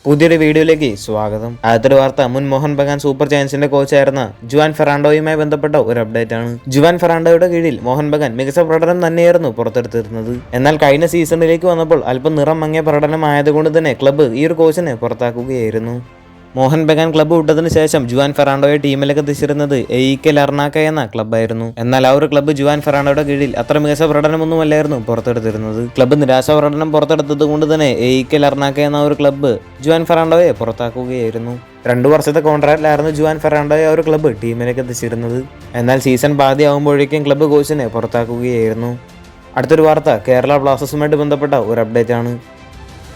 പുതിയൊരു വീഡിയോയിലേക്ക് സ്വാഗതം. ആദ്യത്തെ വാർത്ത മുൻ മോഹൻ ബഗാൻ സൂപ്പർ ജയൻസിന്റെ കോച്ചായിരുന്ന ജുവാൻ ഫെറാൻഡോയുമായി ബന്ധപ്പെട്ട ഒരു അപ്ഡേറ്റ് ആണ്. ജുവാൻ ഫെറാൻഡോയുടെ കീഴിൽ മോഹൻ ബഗാൻ മികച്ച പ്രകടനം തന്നെയായിരുന്നു പുറത്തെടുത്തിരുന്നത്. എന്നാൽ കഴിഞ്ഞ സീസണിലേക്ക് വന്നപ്പോൾ അല്പം നിറം മങ്ങിയ പ്രകടനമായതുകൊണ്ട് തന്നെ ക്ലബ്ബ് ഈ ഒരു കോച്ചിനെ പുറത്താക്കുകയായിരുന്നു. മോഹൻ ബഗാൻ ക്ലബ്ബ് വിട്ടതിന് ശേഷം ജുവാൻ ഫെറാൻഡോയെ ടീമിലേക്ക് എത്തിച്ചിരുന്നത് എഇകെ ലർണാക്ക എന്ന ക്ലബ്ബായിരുന്നു. എന്നാൽ ആ ഒരു ക്ലബ്ബ് ജുവാൻ ഫെറാൻഡോയുടെ കീഴിൽ അത്ര മികച്ച പ്രകടനമൊന്നുമല്ലായിരുന്നു പുറത്തെടുത്തിരുന്നത്. ക്ലബ്ബ് നിരാശ പ്രകടനം പുറത്തെടുത്തത് കൊണ്ട് തന്നെ എഇകെ ലർണാക്ക എന്ന ഒരു ക്ലബ്ബ് ജുവാൻ ഫെറാൻഡോയെ പുറത്താക്കുകയായിരുന്നു. 2 വർഷത്തെ കോൺട്രാക്റ്റിലായിരുന്നു ജുവാൻ ഫെറാൻഡോയെ ആ ഒരു ക്ലബ്ബ് ടീമിലേക്ക് എത്തിച്ചിരുന്നത്. എന്നാൽ സീസൺ പാതിയാകുമ്പോഴേക്കും ക്ലബ്ബ് കോച്ചിനെ പുറത്താക്കുകയായിരുന്നു. അടുത്തൊരു വാർത്ത കേരള ബ്ലാസ്റ്റേഴ്സുമായിട്ട് ബന്ധപ്പെട്ട ഒരു അപ്ഡേറ്റ് ആണ്.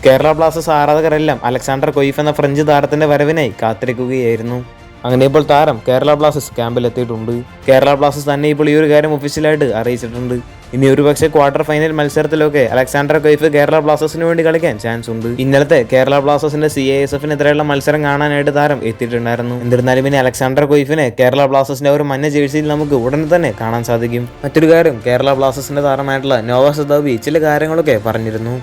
കേരള ബ്ലാസ്റ്റേഴ്സ് ആരാധകരെല്ലാം അലക്സാണ്ടർ കൊയ്ഫ് എന്ന ഫ്രഞ്ച് താരത്തിന്റെ വരവിനായി കാത്തിരിക്കുകയായിരുന്നു. അങ്ങനെ ഇപ്പോൾ താരം കേരള ബ്ലാസ്റ്റേഴ്സ് ക്യാമ്പിലെത്തിയിട്ടുണ്ട്. കേരള ബ്ലാസ്റ്റേഴ്സ് തന്നെ ഇപ്പോൾ ഈ ഒരു കാര്യം ഒഫീഷ്യലായിട്ട് അറിയിച്ചിട്ടുണ്ട്. ഇനി ഒരുപക്ഷെ ക്വാർട്ടർ ഫൈനൽ മത്സരത്തിലൊക്കെ അലക്സാണ്ടർ കൊയ്ഫ് കേരള ബ്ലാസ്റ്റേഴ്സിന് വേണ്ടി കളിക്കാൻ ചാൻസ് ഉണ്ട്. ഇന്നലത്തെ കേരള ബ്ലാസ്റ്റേഴ്സിന്റെ CASFനെതിരെയുള്ള മത്സരം കാണാനായിട്ട് താരം എത്തിയിട്ടുണ്ടായിരുന്നു. എന്നിരുന്നാലും ഇനി അലക്സാണ്ടർ കൊയ്ഫിനെ കേരള ബ്ലാസ്റ്റേഴ്സിന്റെ ഒരു മഞ്ഞ ജേഴ്സിയിൽ നമുക്ക് ഉടനെ തന്നെ കാണാൻ സാധിക്കും. മറ്റൊരു കാര്യം, കേരള ബ്ലാസ്റ്റേഴ്സിന്റെ താരമായിട്ടുള്ള നോവ സദാവി ചില കാര്യങ്ങളൊക്കെ പറഞ്ഞിരുന്നു.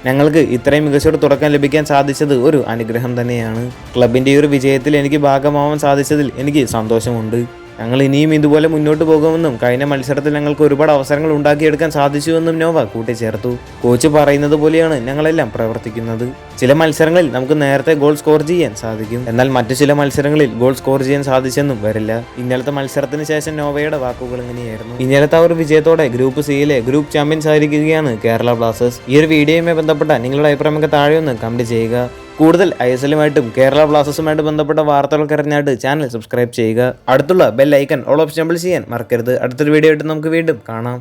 ഞങ്ങൾക്ക് ഇത്രയും മികച്ചൊരു തുടക്കം ലഭിക്കാൻ സാധിച്ചത് ഒരു അനുഗ്രഹം തന്നെയാണ്. ക്ലബിൻ്റെ ഈ ഒരു വിജയത്തിൽ എനിക്ക് ഭാഗമാവാൻ സാധിച്ചതിൽ എനിക്ക് സന്തോഷമുണ്ട്. ഞങ്ങൾ ഇനിയും ഇതുപോലെ മുന്നോട്ട് പോകുമെന്നും കഴിഞ്ഞ മത്സരത്തിൽ ഞങ്ങൾക്ക് ഒരുപാട് അവസരങ്ങൾ ഉണ്ടാക്കിയെടുക്കാൻ സാധിച്ചുവെന്നും നോവ കൂട്ടിച്ചേർത്തു. കോച്ച് പറയുന്നത് പോലെയാണ് ഞങ്ങളെല്ലാം പ്രവർത്തിക്കുന്നത്. ചില മത്സരങ്ങളിൽ നമുക്ക് നേരത്തെ ഗോൾ സ്കോർ ചെയ്യാൻ സാധിക്കും, എന്നാൽ മറ്റു ചില മത്സരങ്ങളിൽ ഗോൾ സ്കോർ ചെയ്യാൻ സാധിച്ചെന്നും വരില്ല. ഇന്നലത്തെ മത്സരത്തിന് ശേഷം നോവയുടെ വാക്കുകൾ ഇങ്ങനെയായിരുന്നു. ഇന്നലത്തെ ഒരു വിജയത്തോടെ ഗ്രൂപ്പ് സിയിലെ ഗ്രൂപ്പ് ചാമ്പ്യൻസ് ആയിരിക്കുകയാണ് കേരള ബ്ലാസ്റ്റേഴ്സ്. ഈ ഒരു വീഡിയോയുമായി ബന്ധപ്പെട്ട നിങ്ങളുടെ അഭിപ്രായമൊക്കെ താഴെ ഒന്ന് കമന്റ് ചെയ്യുക. കൂടുതൽ ISLുമായിട്ടും കേരള ബ്ലാസ്റ്റേഴ്സുമായിട്ട് ബന്ധപ്പെട്ട വാർത്തകൾക്ക് അറിഞ്ഞായിട്ട് ചാനൽ സബ്സ്ക്രൈബ് ചെയ്യുക. അടുത്തുള്ള ബെൽ ഐക്കൺ ഓൾ ഓപ്ഷൻ ചെയ്യാൻ മറക്കരുത്. അടുത്തൊരു വീഡിയോ ആയിട്ട് നമുക്ക് വീണ്ടും കാണാം.